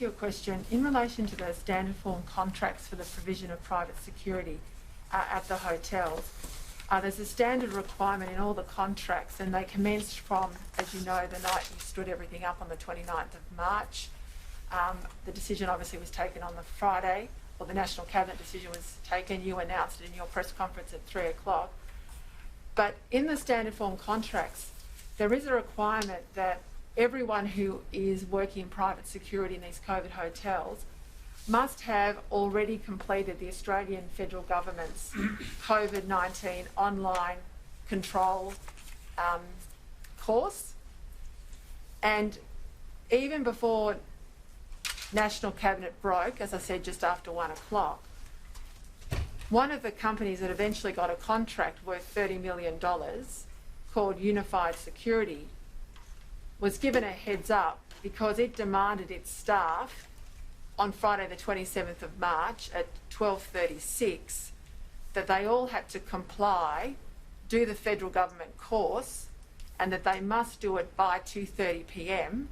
you a question. In relation to the standard form contracts for the provision of private security at the hotels, there's a standard requirement in all the contracts, and they commenced from, as you know, the night you stood everything up on the 29th of March. The decision obviously was taken on the Friday, or the National Cabinet decision was taken. You announced it in your press conference at 3 o'clock. But in the standard form contracts, there is a requirement that everyone who is working in private security in these COVID hotels must have already completed the Australian Federal Government's COVID-19 online control course. And even before National Cabinet broke, as I said, just after 1 o'clock, one of the companies that eventually got a contract worth $30 million called Unified Security was given a heads up because it demanded its staff on Friday the 27th of March at 12:36 that they all had to comply, do the federal government course, and that they must do it by 2:30 p.m,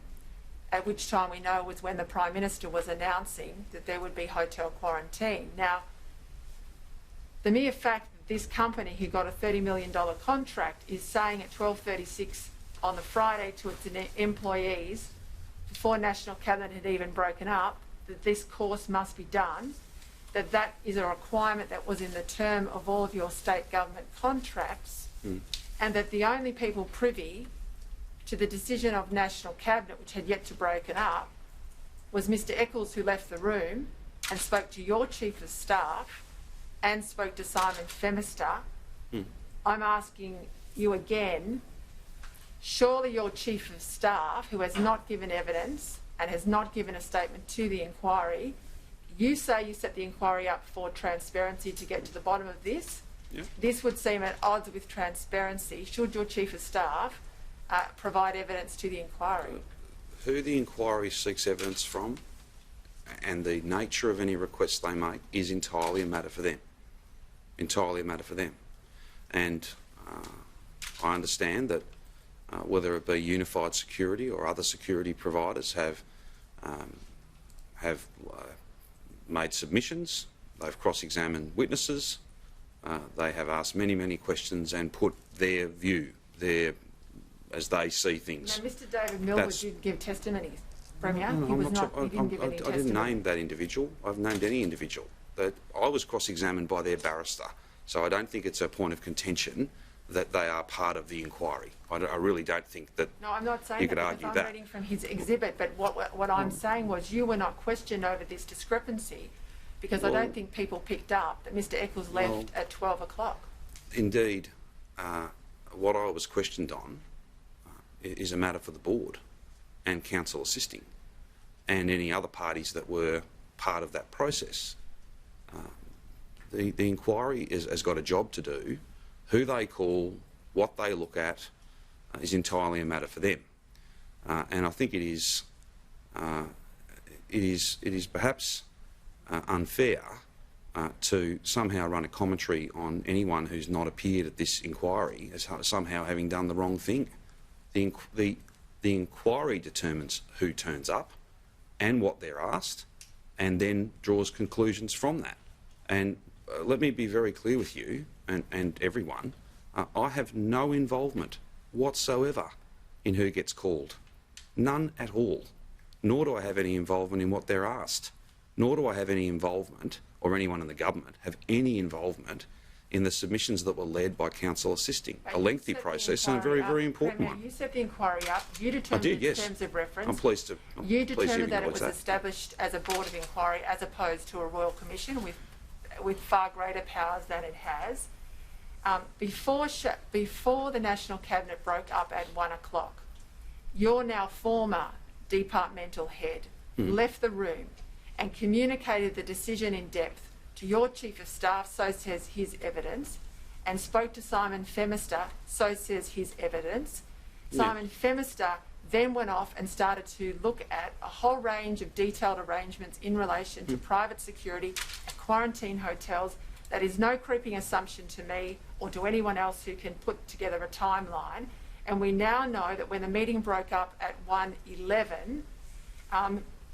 at which time we know was when the Prime Minister was announcing that there would be hotel quarantine. Now, the mere fact that this company who got a $30 million contract is saying at 12:36 on the Friday to its employees, before National Cabinet had even broken up, that this course must be done, that is a requirement that was in the term of all of your state government contracts, and that the only people privy to the decision of National Cabinet, which had yet to broken up, was Mr Eccles, who left the room and spoke to your Chief of Staff and spoke to Simon Femister. I'm asking you again, surely your Chief of Staff, who has not given evidence and has not given a statement to the inquiry, you say you set the inquiry up for transparency to get to the bottom of this. Yeah. This would seem at odds with transparency. Should your Chief of Staff provide evidence to the inquiry? Who the inquiry seeks evidence from and the nature of any requests they make is entirely a matter for them. Entirely a matter for them. And I understand that whether it be Unified Security or other security providers have made submissions, they've cross-examined witnesses, they have asked many, many questions and put their view, as they see things. Now, Mr David Milwood did give testimony, Premier. No, he didn't give any testimony. I didn't name that individual. I've named any individual. I was cross-examined by their barrister, so I don't think it's a point of contention that they are part of the inquiry. I really don't think that. No, I'm not saying you could argue I'm that. reading from his exhibit, but what I'm saying was you were not questioned over this discrepancy, because I don't think people picked up that Mr Eccles left at 12 o'clock. Indeed, what I was questioned on is a matter for the board and council assisting and any other parties that were part of that process. The inquiry has got a job to do. Who they call, what they look at, is entirely a matter for them. And I think it is perhaps unfair to somehow run a commentary on anyone who's not appeared at this inquiry as somehow having done the wrong thing. The inquiry determines who turns up and what they're asked, and then draws conclusions from that. And let me be very clear with you and everyone, I have no involvement whatsoever in who gets called. None at all. Nor do I have any involvement in what they're asked. Nor do I have any involvement, or anyone in the government have any involvement in the submissions that were led by council assisting. A lengthy process and a very, very important one. You set the inquiry up. You determined its terms of reference. I'm pleased to. You determined that it was established as a board of inquiry as opposed to a royal commission with far greater powers than it has. Before the National Cabinet broke up at 1 o'clock, your now former departmental head left the room and communicated the decision in depth to your Chief of Staff, so says his evidence, and spoke to Simon Femister, so says his evidence. Simon Femister then went off and started to look at a whole range of detailed arrangements in relation to private security and quarantine hotels. That is no creeping assumption to me or to anyone else who can put together a timeline. And we now know that when the meeting broke up at 1:11,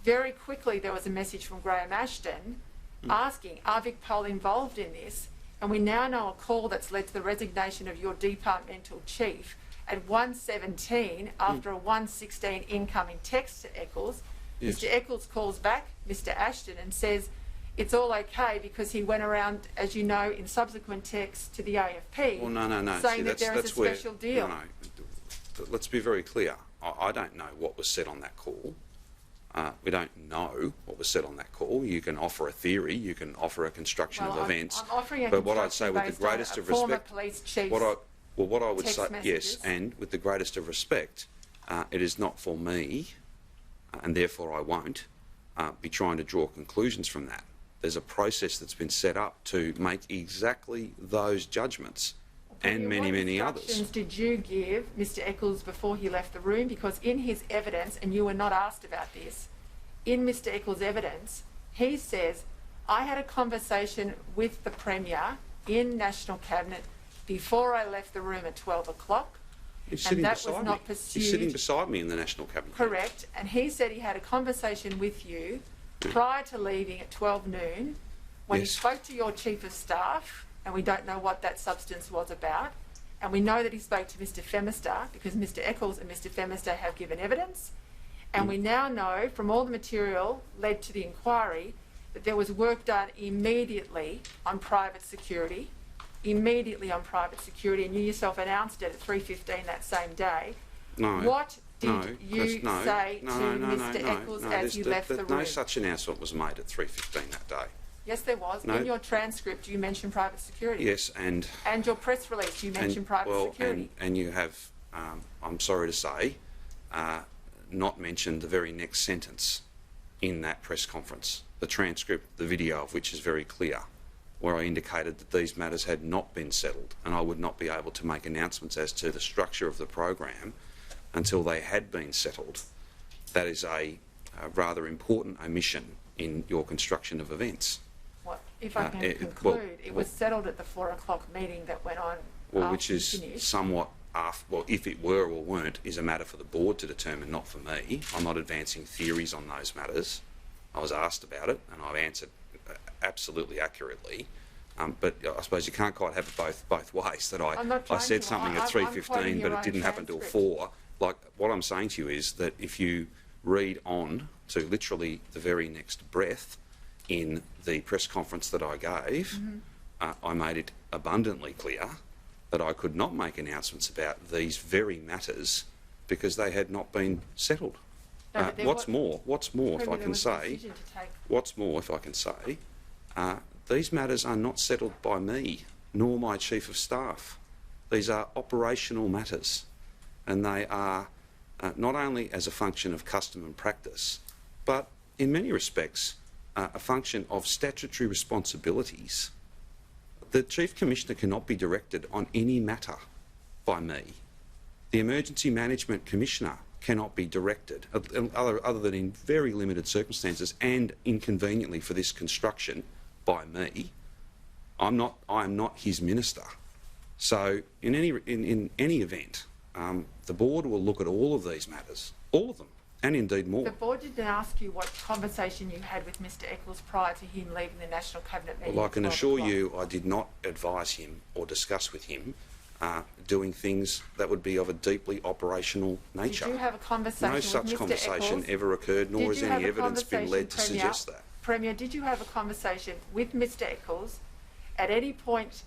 Very quickly there was a message from Graham Ashton asking, are VicPol involved in this? And we now know a call that's led to the resignation of your departmental chief at 1:17 after a 1:16 incoming text to Eccles. Yes. Mr Eccles calls back Mr Ashton and says it's all okay because he went around, as you know, in subsequent texts to the AFP, Well, no. saying See, that there is a special deal. No. Let's be very clear. I don't know what was said on that call. We don't know what was said on that call. You can offer a theory, you can offer a construction of events. I'm offering a but what I'd say, with the greatest of respect, police chief's what I would say, messages. yes, and with the greatest of respect, it is not for me, and therefore I won't be trying to draw conclusions from that. There's a process that's been set up to make exactly those judgments. And many others. What instructions did you give Mr Eccles before he left the room? Because in his evidence, and you were not asked about this, in Mr Eccles' evidence, he says, I had a conversation with the Premier in National Cabinet before I left the room at 12 o'clock, and that was not pursued. He's sitting beside me in the National Cabinet. Correct, and he said he had a conversation with you prior to leaving at 12 noon when he spoke to your Chief of Staff, and we don't know what that substance was about. And we know that he spoke to Mr Femister because Mr Eccles and Mr Femister have given evidence. And we now know from all the material led to the inquiry that there was work done immediately on private security, and you yourself announced it at 3:15 that same day. No. What did you say to Mr Eccles as you left the room? No such announcement was made at 3:15 that day. Yes, there was. No. In your transcript, you mentioned private security. Yes, and your press release, you mentioned private security. And you have, I'm sorry to say, not mentioned the very next sentence in that press conference. The transcript, the video of which is very clear, where I indicated that these matters had not been settled, and I would not be able to make announcements as to the structure of the program until they had been settled. That is a rather important omission in your construction of events. If I can conclude, it was settled at the 4 o'clock meeting that went on which is somewhat if it were or weren't, is a matter for the board to determine, not for me. I'm not advancing theories on those matters. I was asked about it and I've answered absolutely accurately. But I suppose you can't quite have it both ways. That I said something at 3:15, but it didn't happen till 4. Like, what I'm saying to you is that if you read on to literally the very next breath in the press conference that I gave, I made it abundantly clear that I could not make announcements about these very matters because they had not been settled. What's more, if I can say, these matters are not settled by me nor my Chief of Staff. These are operational matters, and they are not only as a function of custom and practice, but in many respects a function of statutory responsibilities. The Chief Commissioner cannot be directed on any matter by me. The Emergency Management Commissioner cannot be directed, other than in very limited circumstances and inconveniently for this construction, by me. I am not his minister. So in any event, the board will look at all of these matters, all of them, and indeed more. The board didn't ask you what conversation you had with Mr Eccles prior to him leaving the National Cabinet meeting. Well, I can assure you I did not advise him or discuss with him doing things that would be of a deeply operational nature. Did you have a conversation with Mr Eccles? No such conversation ever occurred, nor has any evidence been led to suggest that. Premier, did you have a conversation with Mr Eccles at any point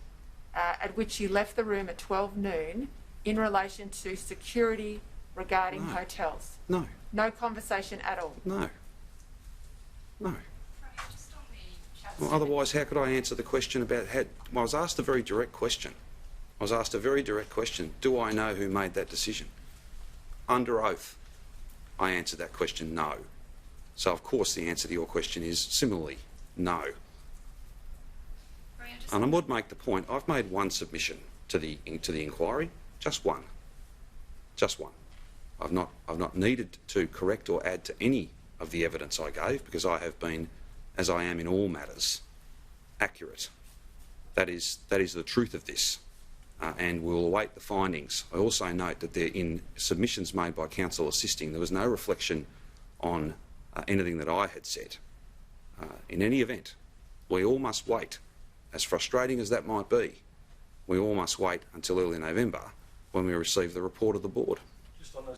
at which you left the room at 12 noon in relation to security regarding hotels? No. No conversation at all? No. No. Well, otherwise, how could I answer the question about... I was asked a very direct question. Do I know who made that decision? Under oath, I answered that question, no. So, of course, the answer to your question is similarly, no. And I would make the point, I've made one submission to the inquiry, just one. Just one. I've not needed to correct or add to any of the evidence I gave because I have been, as I am in all matters, accurate. That is the truth of this, and we'll await the findings. I also note that in submissions made by counsel assisting, there was no reflection on anything that I had said. In any event, we all must wait, as frustrating as that might be, we all must wait until early November when we receive the report of the board. Just on those